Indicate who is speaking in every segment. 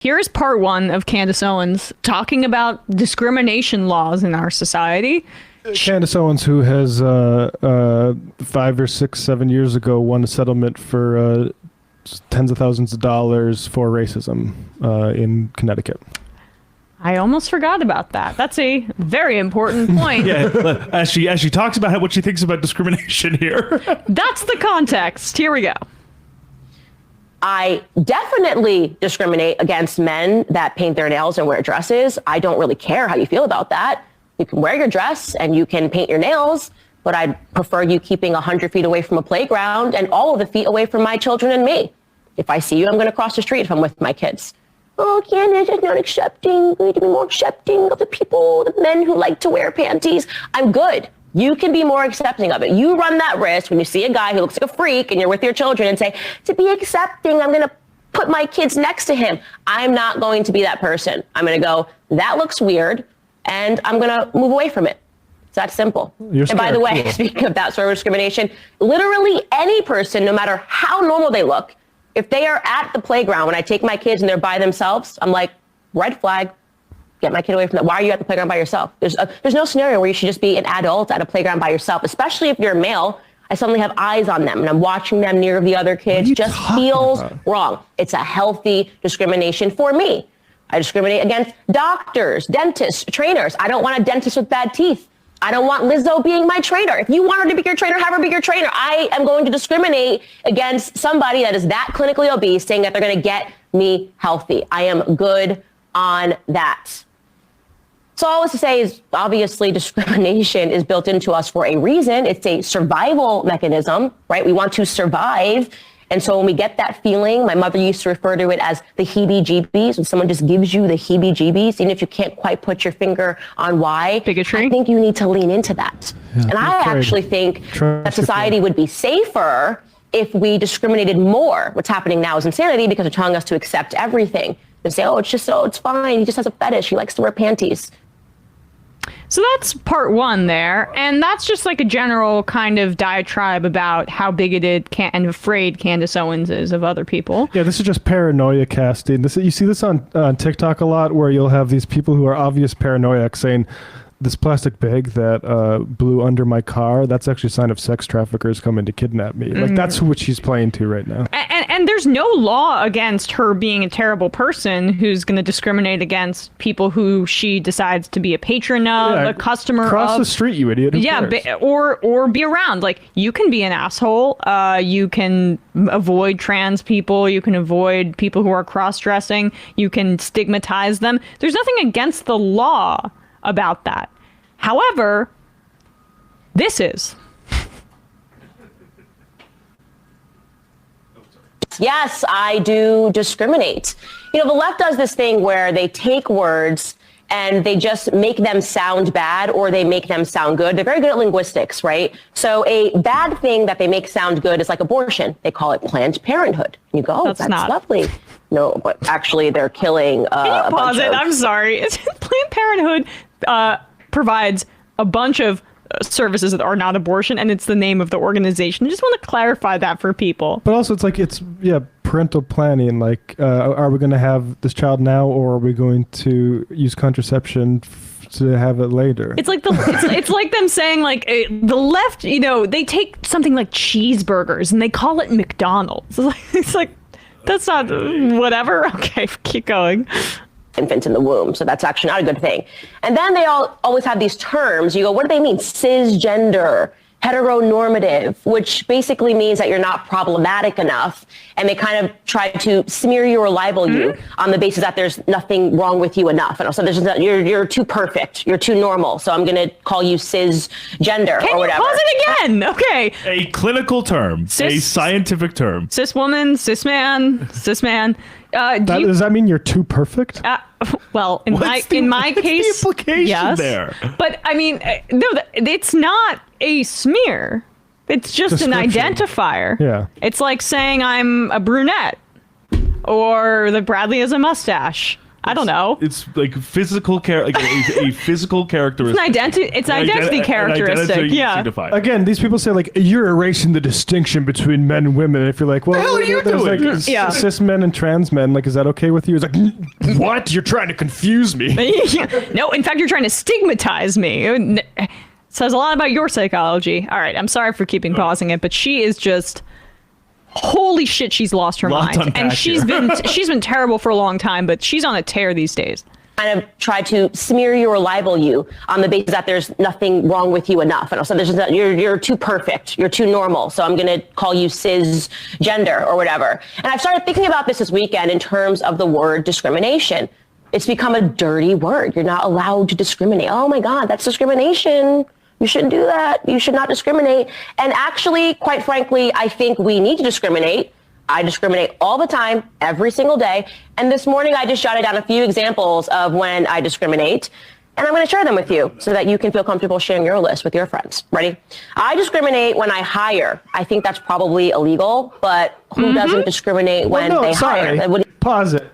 Speaker 1: Here's part one of Candace Owens talking about discrimination laws in our society.
Speaker 2: Candace Owens, who has 5 or 6, 7 years ago won a settlement for tens of thousands of dollars for racism in Connecticut.
Speaker 1: I almost forgot about that. That's a very important point.
Speaker 3: Yeah, as she talks about what she thinks about discrimination here.
Speaker 1: That's the context. Here we go.
Speaker 4: I definitely discriminate against men that paint their nails and wear dresses. I don't really care how you feel about that. You can wear your dress and you can paint your nails, but I'd prefer you keeping 100 feet away from a playground and all of the feet away from my children and me. If I see you, I'm going to cross the street if I'm with my kids. Oh, Candace is not accepting. We need to be more accepting of the people, the men who like to wear panties. I'm good. You can be more accepting of it. You run that risk when you see a guy who looks like a freak and you're with your children and say, to be accepting, I'm going to put my kids next to him. I'm not going to be that person. I'm going to go, that looks weird, and I'm going to move away from it. It's that simple. And by the way, speaking of that sort of discrimination, literally any person, no matter how normal they look, if they are at the playground when I take my kids and they're by themselves, I'm like, red flag. Get my kid away from that. Why are you at the playground by yourself? There's no scenario where you should just be an adult at a playground by yourself, especially if you're a male. I suddenly have eyes on them and I'm watching them near the other kids. Just feels wrong. It's a healthy discrimination for me. I discriminate against doctors, dentists, trainers. I don't want a dentist with bad teeth. I don't want Lizzo being my trainer. If you want her to be your trainer, have her be your trainer. I am going to discriminate against somebody that is that clinically obese saying that they're going to get me healthy. I am good on that. So all this to say is obviously discrimination is built into us for a reason. It's a survival mechanism, right? We want to survive. And so when we get that feeling, my mother used to refer to it as the heebie-jeebies. When someone just gives you the heebie-jeebies, even if you can't quite put your finger on why,
Speaker 1: bigotry.
Speaker 4: I think you need to lean into that. Yeah, and I actually think that society would be safer if we discriminated more. What's happening now is insanity because they're telling us to accept everything and say, it's fine. He just has a fetish. He likes to wear panties.
Speaker 1: So that's part one there. And that's just like a general kind of diatribe about how bigoted and afraid Candace Owens is of other people.
Speaker 2: Yeah, this is just paranoia casting. You see this on TikTok a lot, where you'll have these people who are obvious paranoiacs saying, this plastic bag that blew under my car, that's actually a sign of sex traffickers coming to kidnap me. Like, that's what she's playing to right now.
Speaker 1: And there's no law against her being a terrible person who's going to discriminate against people who she decides to be a patron of, a customer
Speaker 2: Cross the street, you idiot.
Speaker 1: Or be around. Like, you can be an asshole. You can avoid trans people. You can avoid people who are cross-dressing. You can stigmatize them. There's nothing against the law about that. However, this is.
Speaker 4: Yes, I do discriminate. You know, the left does this thing where they take words and they just make them sound bad or they make them sound good. They're very good at linguistics, right? So a bad thing that they make sound good is like abortion. They call it Planned Parenthood. You go, that's lovely. No, but actually they're killing
Speaker 1: Can you pause it? I'm sorry. Planned Parenthood provides a bunch of services that are not abortion, and it's the name of the organization. I just want to clarify that for people.
Speaker 2: But also, it's parental planning. Like, are we going to have this child now, or are we going to use contraception to have it later?
Speaker 1: It's like it's like them saying, like, the left, they take something like cheeseburgers and they call it McDonald's. It's like that's not whatever. Okay, keep going.
Speaker 4: Infant in the womb, so that's actually not a good thing. And then they always have these terms. You go, what do they mean? Cisgender, heteronormative, which basically means that you're not problematic enough, and they kind of try to smear you or libel you on the basis that there's nothing wrong with you enough. And so you're too perfect, you're too normal, so I'm going to call you cisgender or whatever.
Speaker 1: Pause it again? Okay.
Speaker 3: A clinical term, a scientific term.
Speaker 1: Cis woman, cis man, cis man.
Speaker 2: Does that mean you're too perfect?
Speaker 1: Well, in my case,
Speaker 3: the implication
Speaker 1: yes.
Speaker 3: there?
Speaker 1: But I mean, no, it's not a smear. It's just an identifier.
Speaker 2: Yeah.
Speaker 1: It's like saying I'm a brunette, or that Bradley has a mustache, I don't know.
Speaker 3: It's like physical like a physical characteristic.
Speaker 1: It's an identity characteristic.
Speaker 3: Identity
Speaker 1: Yeah.
Speaker 3: signifier.
Speaker 2: Again, these people say like you're erasing the distinction betwin men and women. And if you're like, well,
Speaker 3: The hell are you
Speaker 2: there's
Speaker 3: doing?
Speaker 2: like
Speaker 1: Yeah.
Speaker 2: cis men and trans men. Like, is that okay with you? It's like, what? You're trying to confuse me.
Speaker 1: No, in fact, you're trying to stigmatize me. It says a lot about your psychology. All right, I'm sorry for keeping pausing it, but she is just holy shit. She's lost her
Speaker 3: Lot to
Speaker 1: mind, and
Speaker 3: unpack
Speaker 1: she's been terrible for a long time. But she's on a tear these days.
Speaker 4: Kind of try to smear you or libel you on the basis that there's nothing wrong with you enough. And also you're too perfect. You're too normal. So I'm going to call you cisgender or whatever. And I've started thinking about this weekend in terms of the word discrimination. It's become a dirty word. You're not allowed to discriminate. Oh my God, that's discrimination. You shouldn't do that. You should not discriminate. And actually, quite frankly, I think we need to discriminate. I discriminate all the time, every single day. And this morning, I just jotted down a few examples of when I discriminate. And I'm going to share them with you so that you can feel comfortable sharing your list with your friends. Ready? I discriminate when I hire. I think that's probably illegal, but who doesn't discriminate when they hire? That wouldn't-
Speaker 2: Pause it.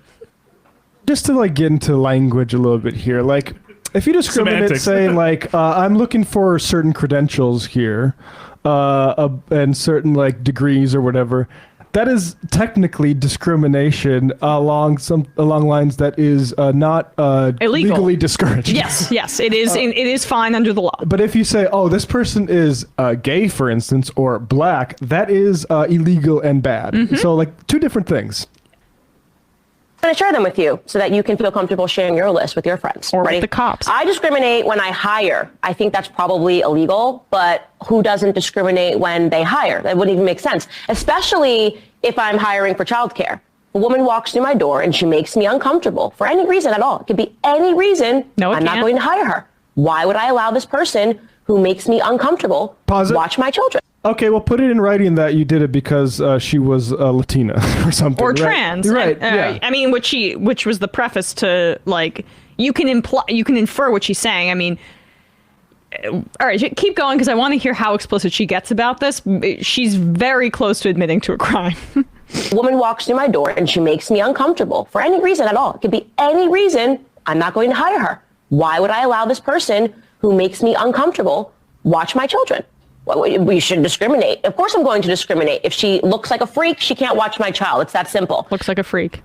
Speaker 2: Just to like get into language a little bit here, like if you discriminate,
Speaker 3: Semantics.
Speaker 2: say like I'm looking for certain credentials here, and certain like degrees or whatever, that is technically discrimination along lines that is not
Speaker 1: Illegal.
Speaker 2: legally discouraged.
Speaker 1: Yes, it is. It is fine under the law.
Speaker 2: But if you say, oh, this person is gay, for instance, or black, that is illegal and bad. So like two different things.
Speaker 4: I'm going to share them with you so that you can feel comfortable sharing your list with your friends.
Speaker 1: Or with
Speaker 4: Ready?
Speaker 1: the cops.
Speaker 4: I discriminate when I hire. I think that's probably illegal, but who doesn't discriminate when they hire? That wouldn't even make sense, especially if I'm hiring for childcare. A woman walks through my door and she makes me uncomfortable for any reason at all. It could be any reason.
Speaker 1: No, it
Speaker 4: I'm not
Speaker 1: can't.
Speaker 4: going to hire her. Why would I allow this person who makes me uncomfortable
Speaker 2: Pause it.
Speaker 4: watch my children?
Speaker 2: Okay, well, put it in writing that you did it because she was Latina or something.
Speaker 1: Or
Speaker 2: right?
Speaker 1: trans.
Speaker 2: Right.
Speaker 1: And,
Speaker 2: Yeah.
Speaker 1: I mean, which was the preface to like you can infer what she's saying. I mean, all right, keep going because I want to hear how explicit she gets about this. She's very close to admitting to a crime.
Speaker 4: A woman walks through my door and she makes me uncomfortable for any reason at all. It could be any reason. I'm not going to hire her. Why would I allow this person who makes me uncomfortable watch my children? Well, we should discriminate. Of course I'm going to discriminate. If she looks like a freak, she can't watch my child. It's that simple.
Speaker 1: Looks like a freak.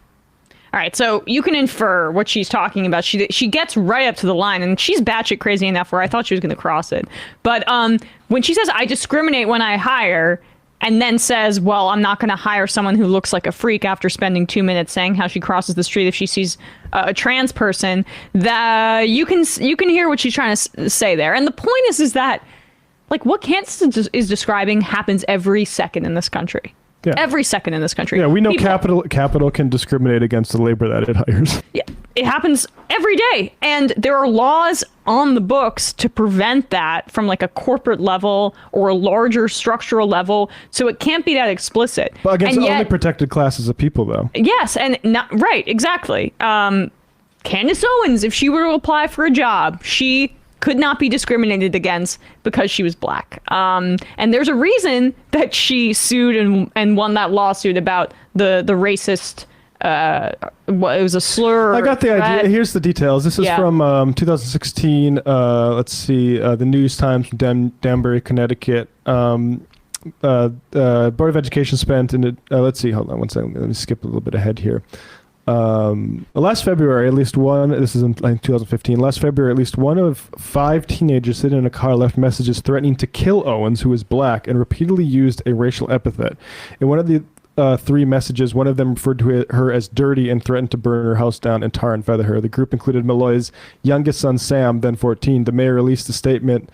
Speaker 1: All right, so you can infer what she's talking about. She gets right up to the line, and she's batshit crazy enough where I thought she was going to cross it. But when she says, I discriminate when I hire, and then says, well, I'm not going to hire someone who looks like a freak after spending 2 minutes saying how she crosses the street if she sees a trans person, that you can hear what she's trying to say there. And the point is that like what Candace is describing happens every second in this country.
Speaker 2: Yeah.
Speaker 1: Every second in this country.
Speaker 2: Yeah, we know
Speaker 1: People-
Speaker 2: capital can discriminate against the labor that it hires.
Speaker 1: Yeah, it happens every day. And there are laws on the books to prevent that from like a corporate level or a larger structural level. So it can't be that explicit.
Speaker 2: But against
Speaker 1: and
Speaker 2: only
Speaker 1: yet,
Speaker 2: protected classes of people, though.
Speaker 1: yes, and not right, exactly. Candace Owens, if she were to apply for a job, she could not be discriminated against because she was black. And there's a reason that she sued and won that lawsuit about the racist. It was a slur.
Speaker 2: I got the idea. Here's the details. This is from 2016. Let's see. The News Times from Danbury, Connecticut. Board of Education spent in it. Let's see. Hold on one second. Let me skip a little bit ahead here. Last February, at least one, this is in like 2015, last February, at least one of 5 teenagers sitting in a car left messages threatening to kill Owens, who is black, and repeatedly used a racial epithet. In one of the 3 messages, one of them referred to her as dirty and threatened to burn her house down and tar and feather her. The group included Malloy's youngest son, Sam, then 14. The mayor released a statement.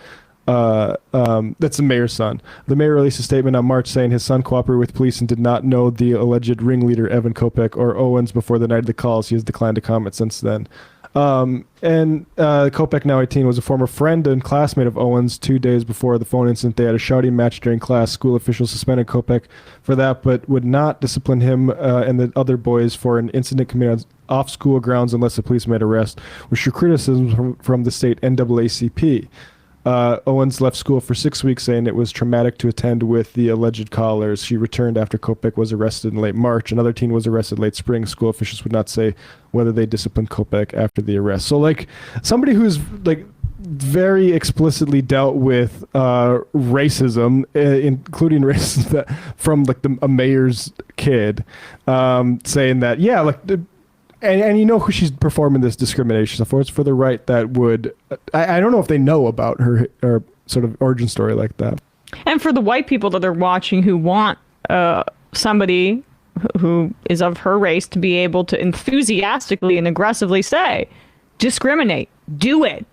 Speaker 2: That's the mayor's son. The mayor released a statement on March saying his son cooperated with police and did not know the alleged ringleader, Evan Kopech, or Owens before the night of the calls. He has declined to comment since then. Kopech, now 18, was a former friend and classmate of Owens. 2 days before the phone incident, they had a shouting match during class. School officials suspended Kopech for that, but would not discipline him and the other boys for an incident committed off school grounds unless the police made arrest, which drew criticism from the state NAACP. Owens left school for 6 weeks, saying it was traumatic to attend with the alleged callers. She returned after Kopek was arrested in late March. Another teen was arrested late spring. School officials would not say whether they disciplined Kopek after the arrest. So, like, somebody who's, like, very explicitly dealt with racism, including racism that, from, like, a mayor's kid, saying that, yeah, like... And you know who she's performing this discrimination for. It's for the right that would... I don't know if they know about her sort of origin story like that.
Speaker 1: And for the white people that are watching who want somebody who is of her race to be able to enthusiastically and aggressively say, discriminate, do it.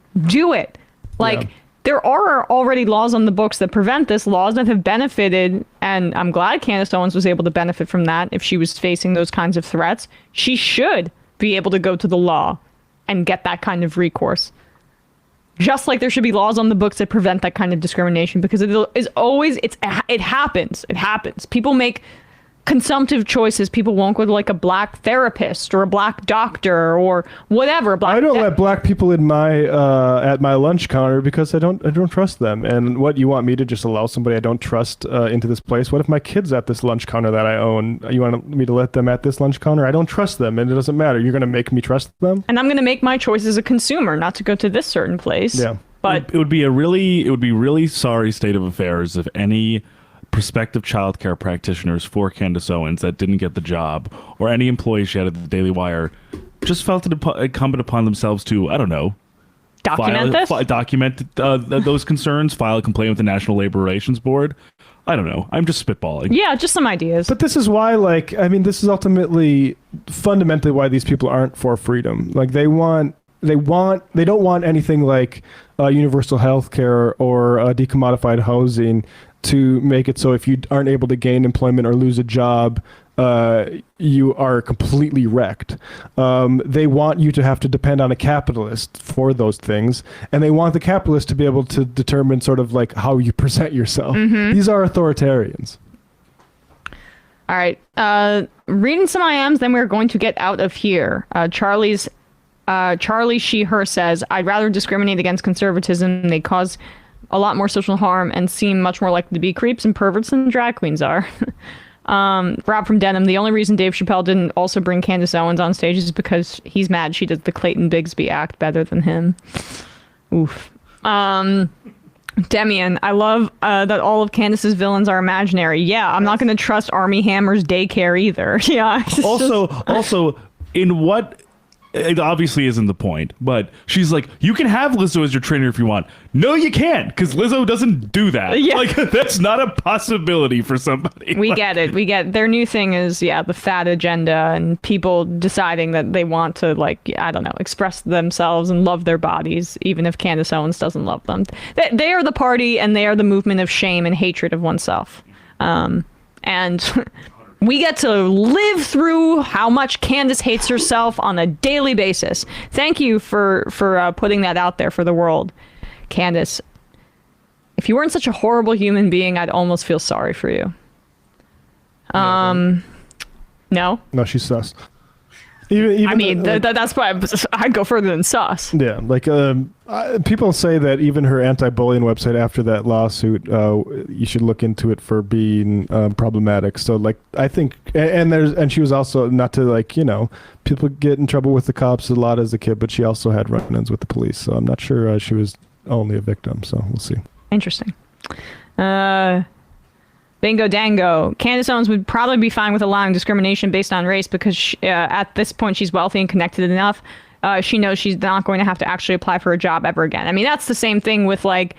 Speaker 1: Like, there are already laws on the books that prevent this, laws that have benefited, and I'm glad Candace Owens was able to benefit from that. If she was facing those kinds of threats, she should be able to go to the law and get that kind of recourse. Just like there should be laws on the books that prevent that kind of discrimination, because it happens. People make consumptive choices. People won't go to, like, a black therapist or a black doctor or whatever.
Speaker 2: I don't let black people in my at my lunch counter because I don't trust them. And what, you want me to just allow somebody I don't trust into this place? What if my kid's at this lunch counter that I own? You want me to let them at this lunch counter? I don't trust them, and it doesn't matter. You're going to make me trust them? And
Speaker 1: I'm going to make my choice as a consumer not to go to this certain place.
Speaker 2: Yeah.
Speaker 1: But
Speaker 3: it would be really sorry state of affairs if any prospective childcare practitioners for Candace Owens that didn't get the job, or any employees she had at the Daily Wire, just felt it incumbent upon themselves to, I don't know, document those concerns, file a complaint with the National Labor Relations Board. I don't know. I'm just spitballing.
Speaker 1: Yeah, just some ideas.
Speaker 2: But this is why, like, I mean, this is ultimately, fundamentally why these people aren't for freedom. Like, they don't want anything like universal health care or decommodified housing to make it so if you aren't able to gain employment or lose a job, you are completely wrecked. They want you to have to depend on a capitalist for those things, and they want the capitalist to be able to determine sort of like how you present yourself. Mm-hmm. These are authoritarians.
Speaker 1: All right. Reading some IMs, then we're going to get out of here. Charlie, she, her says, I'd rather discriminate against conservatism. They cause a lot more social harm and seem much more likely to be creeps and perverts than drag queens are. Rob from Denim, the only reason Dave Chappelle didn't also bring Candace Owens on stage is because he's mad she did the Clayton Bigsby act better than him. Oof. Demian, I love that all of Candace's villains are imaginary. Yeah, I'm not going to trust Army Hammer's daycare either. Yeah.
Speaker 3: Also, in what... It obviously isn't the point, but she's like, you can have Lizzo as your trainer if you want. No, you can't, because Lizzo doesn't do that.
Speaker 1: Yeah.
Speaker 3: Like, that's not a possibility for somebody.
Speaker 1: We get it. Their new thing is, the fat agenda and people deciding that they want to, like, I don't know, express themselves and love their bodies, even if Candace Owens doesn't love them. They are the party, and they are the movement of shame and hatred of oneself. And... we get to live through how much Candace hates herself on a daily basis. Thank you for putting that out there for the world. Candace, if you weren't such a horrible human being, I'd almost feel sorry for you. No?
Speaker 2: No, she's sus. Even
Speaker 1: that's why I'd go further than sus.
Speaker 2: Yeah, like people say that even her anti-bullying website after that lawsuit, you should look into it for being problematic. So, like, I think, and she was also, not to, like, you know, people get in trouble with the cops a lot as a kid, but she also had run-ins with the police. So I'm not sure she was only a victim. So we'll see.
Speaker 1: Interesting. Bingo Dango. Candace Owens would probably be fine with allowing discrimination based on race because at this point she's wealthy and connected enough. She knows she's not going to have to actually apply for a job ever again. I mean, that's the same thing with, like,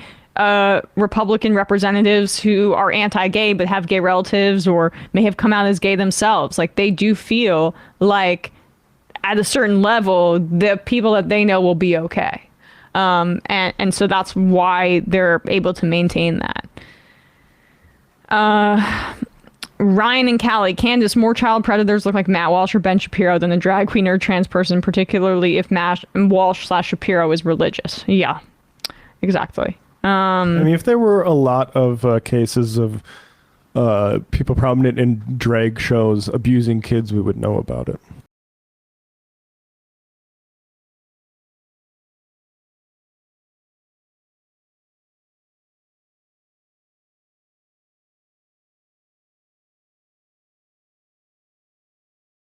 Speaker 1: Republican representatives who are anti-gay but have gay relatives or may have come out as gay themselves. Like, they do feel like at a certain level, the people that they know will be okay. And so that's why they're able to maintain that. Ryan and Callie, Candace, more child predators look like Matt Walsh or Ben Shapiro than a drag queen or trans person, particularly if Walsh/Shapiro is religious. Yeah, exactly.
Speaker 2: I mean, if there were a lot of cases of people prominent in drag shows abusing kids, we would know about it.